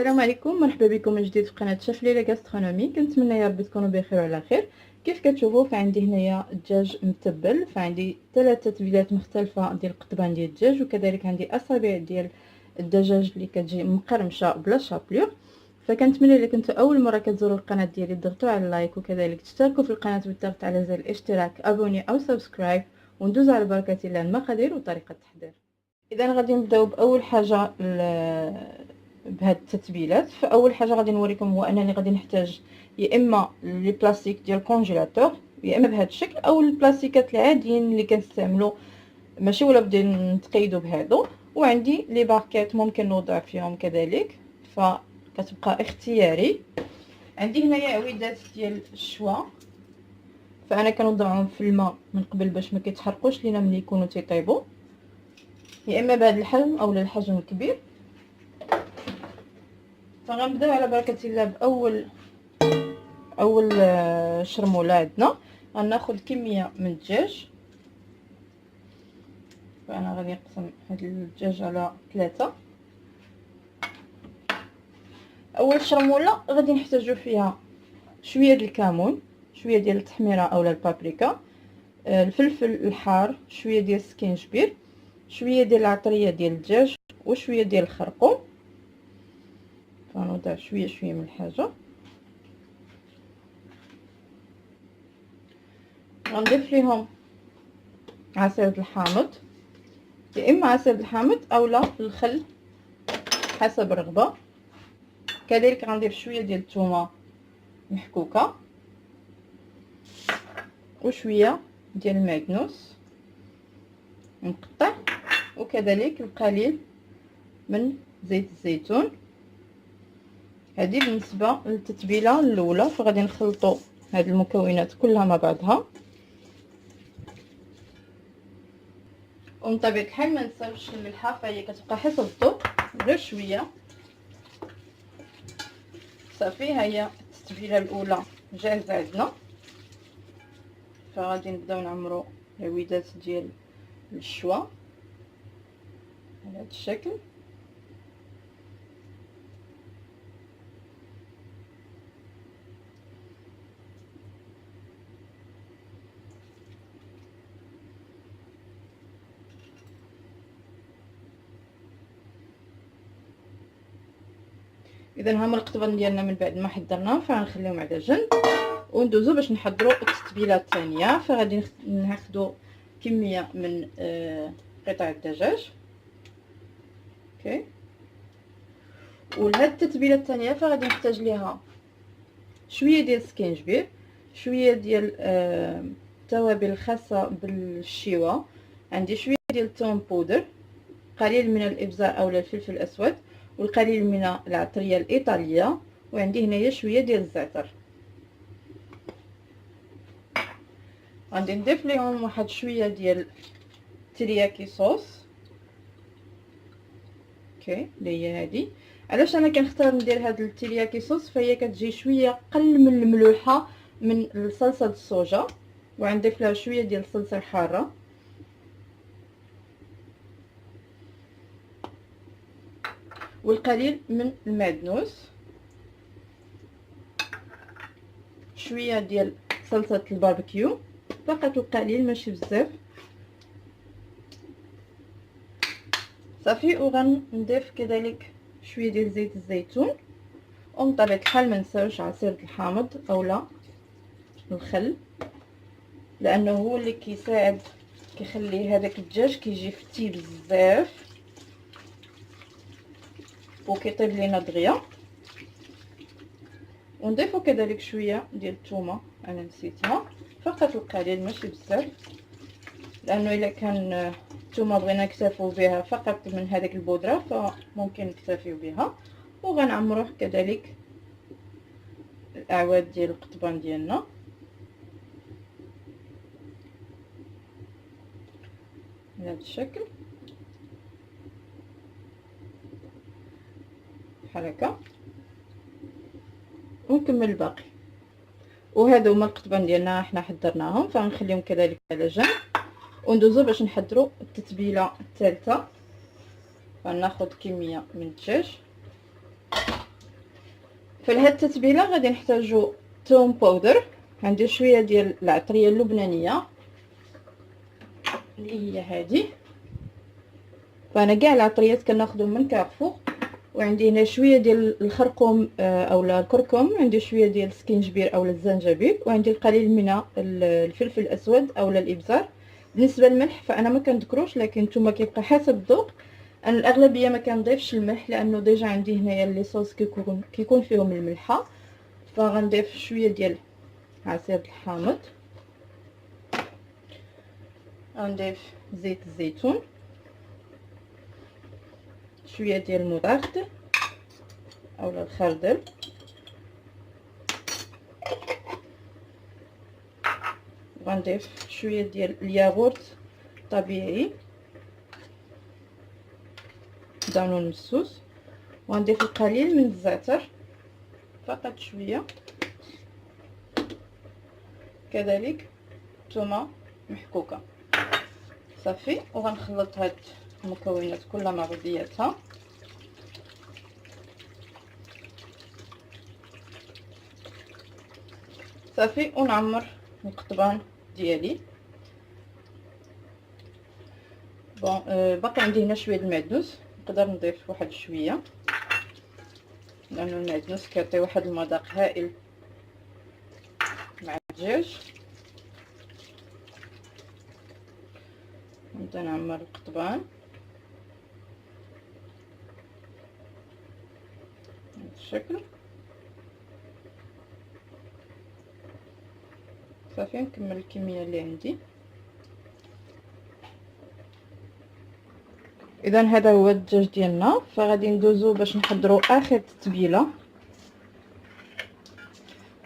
السلام عليكم، مرحبا بكم من جديد في قناه شيف ليلى غاسترونومي. كنتمنى يا ربي تكونوا بخير وعلى خير. كيف كتشوفوا فعندي هنايا الدجاج متبل، فعندي 3 تتبيلات مختلفه ديال القطبان ديال الدجاج، وكذلك عندي اصابع ديال الدجاج اللي كتجي مقرمشه بلا شابلور. فكنتمنى الا كنتو اول مره كتزوروا القناه ديالي تضغطوا على اللايك، وكذلك تشتركوا في القناه بالضغط على زر الاشتراك، ابوني او سبسكرايب، وندوز على بركه الله المقادير وطريقه التحضير. اذا غادي نبداو باول حاجه بهاد التتبيلات. فاول حاجه غادي نوريكم هو انني غادي نحتاج يا اما لي بلاستيك ديال الكونجيلاتور، يا اما بهذا الشكل، او البلاستيكات العاديين اللي كنستعملوا، ماشي ولا بدي نتقيدوا بهادو. وعندي لي باكيت ممكن نوضع فيهم كذلك، فكتبقى اختياري. عندي هنايا عويدات ديال الشوا، فانا كنوضعهم في الماء من قبل باش ما كيتحرقوش لينا ملي يكونوا تيطيبوا، يا اما بهذا الحجم او الحجم الكبير. فغنبداو على بركه الله باول شرموله عندنا. غناخذ كميه من الدجاج، فانا غادي نقسم هاد الدجاج على 3. اول شرموله غادي نحتاجو فيها شويه ديال الكمون، شويه ديال التحميره اولا البابريكا، الفلفل الحار، شويه ديال السكينجبير، شويه ديال العطريه ديال الدجاج، وشويه ديال الخرقوم. فنوضع شويه من الحاجه. غنضيف ليهم عصير الحامض، يا اما عصير الحامض اولا الخل حسب الرغبه. كذلك غنضيف شويه ديال الثومه محكوكه، وشويه ديال المعدنوس مقطع، وكذلك القليل من زيت الزيتون. هذه بالنسبه للتتبيله الاولى. فغادي نخلطوا هذه المكونات كلها مع بعضها، ومن طبيعه الحال ما نساوش الملحه، فهي كتبقى حسب الذوق غير شويه. صافي، ها هي التتبيله الاولى جاهزه عندنا. فغادي نبداو نعمروا العويدات ديال الشوا على هذا الشكل. اذا هما القطبان ديالنا من بعد ما حضرناهم فغنخليهم على جنب، وندوزو باش نحضروا التتبيله الثانيه. فغادي ناخذوا كميه من قطع الدجاج. اوكي، ولهاد التتبيله الثانيه فغادي نحتاج ليها شويه ديال السكينجبير، شويه ديال التوابل الخاصه بالشوا، عندي شويه ديال الثوم بودر، قليل من الابزار اولا الفلفل الاسود، والقليل من العطريه الايطاليه، وعندي هنايا شويه ديال الزعتر. غادي نضيف لهم واحد شويه ديال ترياكي صوص. اوكي، اللي هي هذه. علاش انا كنختار ندير هاد الترياكي صوص؟ فهي كتجي شويه قل من الملوحه من الصلصه الصوجا، وغنضيف لها شويه ديال الصلصه الحاره، والقليل من المعدنوس، شويه ديال صلصه الباربيكيو فقط القليل ماشي بزاف. صافي، وغنضيف كذلك شويه ديال زيت الزيتون، ومن طبيعه الحال ما نساوش عصير الحامض اولا الخل، لانه هو اللي كيساعد كيخلي هذاك الدجاج كيجي فتي بزاف وكيطيب لينا دغيا. ونضيفوا كذلك شويه ديال الثومه، انا نسيتها، فقط القليل ماشي بزاف، لانه الا كان الثومه بغينا نكتفيو بها فقط من هذيك البودره فممكن نكتفيو بها. وغنعمروه كذلك الاعواد ديال القطبان ديالنا بهذا الشكل بحال هكا، ونكمل الباقي. وهادو هما القطبان ديالنا حنا حضرناهم، فغنخليهم كذلك على جنب، وندوزو باش نحضروا التتبيله الثالثه. فناخذ كميه من الدجاج، فلهاد التتبيله غادي نحتاجو توم باودر، عندي شويه ديال العطريه اللبنانيه اللي هي هذه، فانا كاع العطريات كناخذهم من كارفور. وعندي هنا شويه ديال الخرقوم اولا الكركم، عندي شويه ديال السكينجبير اولا الزنجبيل، وعندي القليل من الفلفل الاسود اولا الابزار. بالنسبه للملح فانا ما كنذكروش، لكن نتوما كيبقى حسب الذوق. انا الاغلبيه ما كنضيفش الملح لانه ديجا عندي هنايا لي صوص كيكون فيهم الملحه، فغنضيف شويه ديال عصير الحامض، غنضيف زيت الزيتون، شويه ديال المضغ اولا الخردل، غنضيف شويه ديال الياغورت طبيعي دانون مسوس، وغنضيف القليل من الزعتر فقط شويه، كذلك ثومه محكوكه. صافي، وغنخلط هاد المكونات كلها مع بعضياتها. صافي، ونعمر القطبان ديالي. بون باقي عندي هنا شويه المعدنوس، نقدر نضيف واحد شويه لانه المعدنوس كيعطي واحد المذاق هائل مع الدجاج. نبدا نعمر القطبان بهذا الشكل. صافي، نكمل الكميه اللي عندي. اذا هذا هو الدجاج ديالنا، فغادي ندوزو باش نحضروا اخر التتبيله.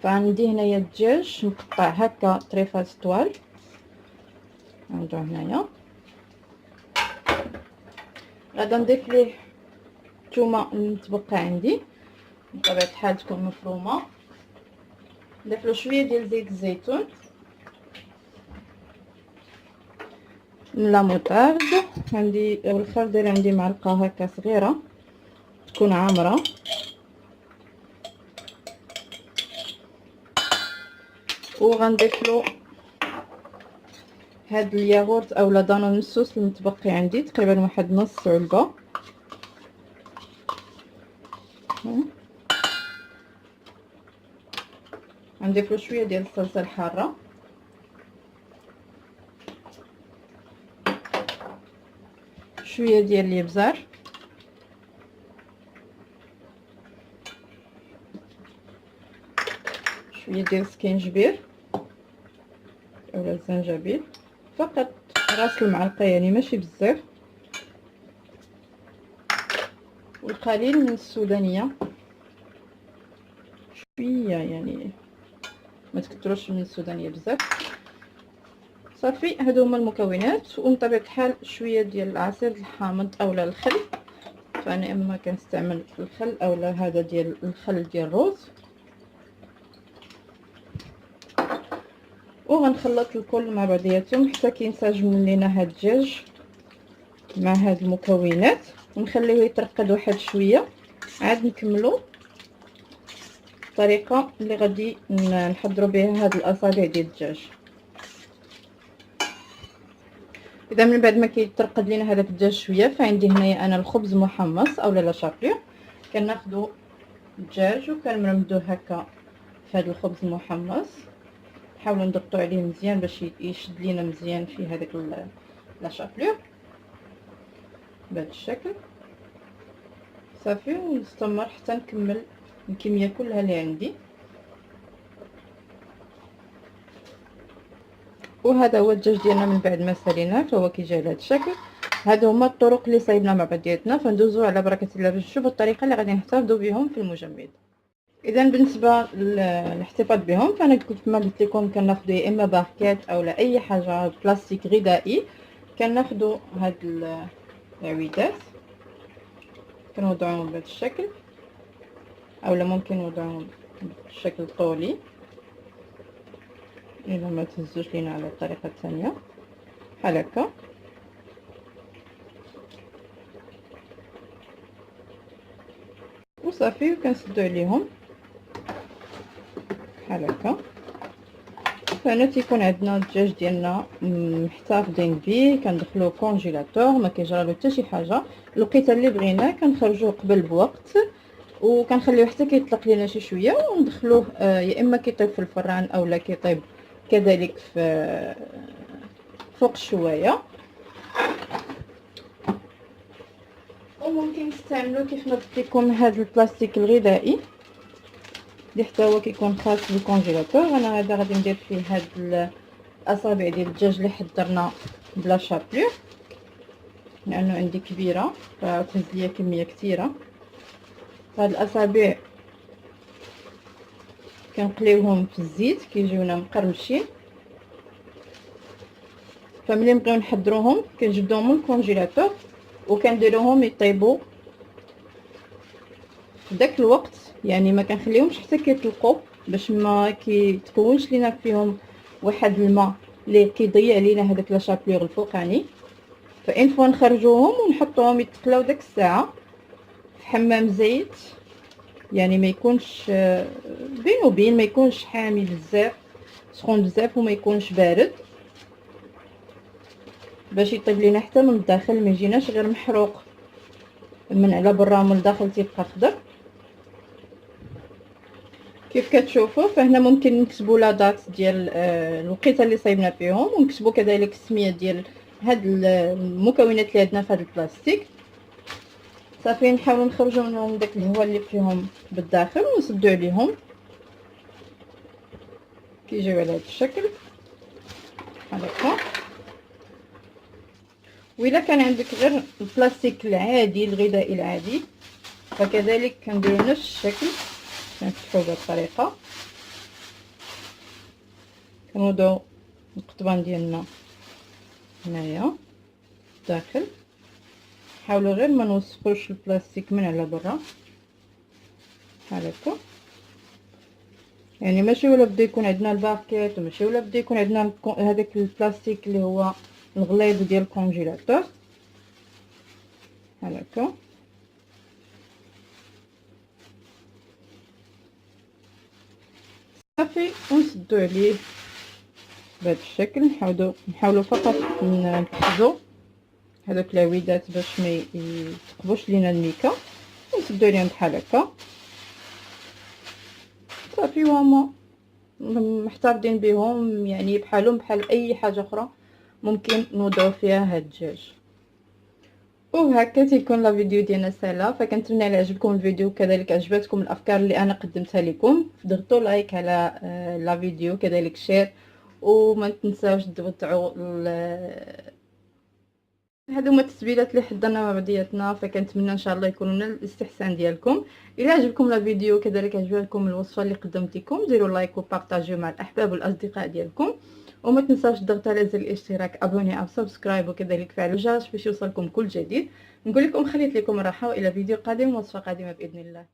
فعندي هنايا الدجاج مقطع هكا طريفات طوال، عنده هنايا. غادا نضيف ليه الثومه المتبقى عندي بطبيعه الحال تكون مفرومه، نضيف له شويه ديال زيت الزيتون، لا موطارد عندي، والخردل عندي معلقه هكا صغيره تكون عامره، وغنضيف له هاد الياغورت اولا دانون الصوص المتبقي عندي تقريبا واحد نص علبه. غنضيف له شويه ديال الصلصه الحاره، شويه ديال الابزار، شويه ديال السكينجبير اولا الزنجبيل، فقط راس المعلقه يعني ماشي بزاف، والقليل من السودانيه شويه يعني ما تكثروش من السودانيه بزاف. صافي، هادو هما المكونات. ومن طبيعه الحال شويه ديال عصير الحامض اولا الخل، فانا اما كنستعمل الخل اولا هذا ديال الخل ديال الروز، وغنخلط الكل مع بعضياتهم حتى كينسجم لينا هاد الدجاج مع هاد المكونات، ونخليه يترقد واحد شويه، عاد نكملو الطريقه اللي غادي نحضروا بها هاد الاصابع ديال الدجاج. اذا من بعد ما كيترقد لينا هذاك الدجاج شويه، فعندي هنايا انا الخبز محمص اولا لا شابليو. كناخذوا الدجاج وكنمرمدوه هكا في هذا الخبز المحمص، نحاولوا نضغطوا عليه مزيان باش يشد لينا مزيان في هذاك لا شابليو بهذا الشكل. صافي، ونستمر حتى نكمل الكميه كلها اللي عندي. وهذا هو الدجاج ديالنا من بعد ما ساليناه، فهو كيجي على هذا الشكل. هادو هما الطرق اللي صايبنا مع بعضياتنا، فندوزو على بركه الله باش نشوفوا الطريقه اللي غادي نحتفظوا بهم في المجمد. اذا بالنسبه للاحتفاظ بهم، فانا كما قلت لكم كناخذوا يا اما باكيت اولا اي حاجه بلاستيك غذائي. كناخذوا هاد العويدات كنوضعوهم بهذا الشكل، اولا ممكن نوضعوهم بشكل طولي الا ما تهزوش لينا على الطريقه الثانيه بحال هكا. وصافي، وكنسدو عليهم بحال هكا. فهنا تيكون عندنا الدجاج ديالنا محتفظين به، كندخلوه كونجيلاتور، ما كيجرالو حتى شي حاجه. الوقيته اللي بغيناه كنخرجوه قبل بوقت وكنخليوه حتى كيطلق لينا شي شويه وندخلوه يا اما كيطيب في الفران اولا كيطيب كذلك في فوق الشوايه. وممكن تستعملوا كيف ما قلت لكم هذا البلاستيك الغذائي اللي حتى هو كيكون خاص بالكونجيلاتور. انا هذا غادي ندير فيه هاد الاصابع ديال الدجاج اللي حضرنا بلا شابلور لانه عندي كبيره فتهز ليا كميه كثيره. هاد الاصابع كنقليوهم في الزيت كيجيونا مقرمشين، فملي نبغيو نحضروهم كنجبدوهم من الكونجيلاتور وكنديروهم يطيبوا في داك الوقت، يعني ما كنخليهمش حتى كيطلقوا باش ما كيتكونش لينا فيهم واحد الماء اللي كيضيع لينا هذاك لا شابلور الفوقاني. فان فوا نخرجوهم ونحطوهم يتقلاو داك الساعه في حمام زيت، يعني ما يكونش بين وبين، ما يكونش حامي بزاف سخون بزاف وما يكونش بارد، باش يطيب لينا حتى من الداخل ما يجيناش غير محروق من على برا ومن الداخل تيبقى خضر. كيف كتشوفوا فهنا ممكن نكتبوا لا دات ديال الوقيته اللي صايبنا فيهم، ونكتبوا كذلك السميه ديال هاد المكونات اللي عندنا في هذا البلاستيك. صافي نحاولوا نخرجوا منهم داك الهواء اللي فيهم بالداخل ونسدوا عليهم كيجيو على هذا الشكل بحال هكا. وإلا كان عندك غير البلاستيك العادي الغذائي العادي فكذلك كنديروا نفس الشكل، كنفتحوا بهذه الطريقه، كنوضعوا القضبان ديالنا هنايا داخل، حاولوا غير ما نوسخوش البلاستيك من على برا بحال هكا. يعني ماشي ولا بدا يكون عندنا الباكيت وماشي ولا بدا يكون عندنا هذاك البلاستيك اللي هو الغليظ ديال الكونجيلاتور بحال هكا. صافي ونسدو عليه بهذا الشكل. نحاولوا فقط نحفظوا هذوك العويدات باش ما يثقبوش لينا الميكا، ونسدو عليهم بحال هكا. صافي وهما محتفظين بهم، يعني بحالهم بحال اي حاجه اخرى ممكن نوضعوا فيها هاد الدجاج. وهكا تيكون لا فيديو ديالنا سهله. فكنتمنى على عجبكم الفيديو كذلك عجبتكم الافكار اللي انا قدمتها لكم. ضغطوا لايك على لا فيديو كذلك شير، وما تنساوش تضغطوا هادو هما التتبيلات اللي حضرنا مع بعضياتنا. فكنتمنى ان شاء الله يكونوا من الاستحسان ديالكم. الى عجبكم لا فيديو كذلك عجبتكم الوصفه اللي قدمت لكم ديروا لايك وبارطاجيو مع الاحباب والاصدقاء ديالكم، وما تنساوش الضغط على زر الاشتراك ابوني او سبسكرايب، وكذلك فعلوا الجرس باش يوصلكم كل جديد. نقول لكم خليت لكم الراحه والى فيديو قادم ووصفه قادمه باذن الله.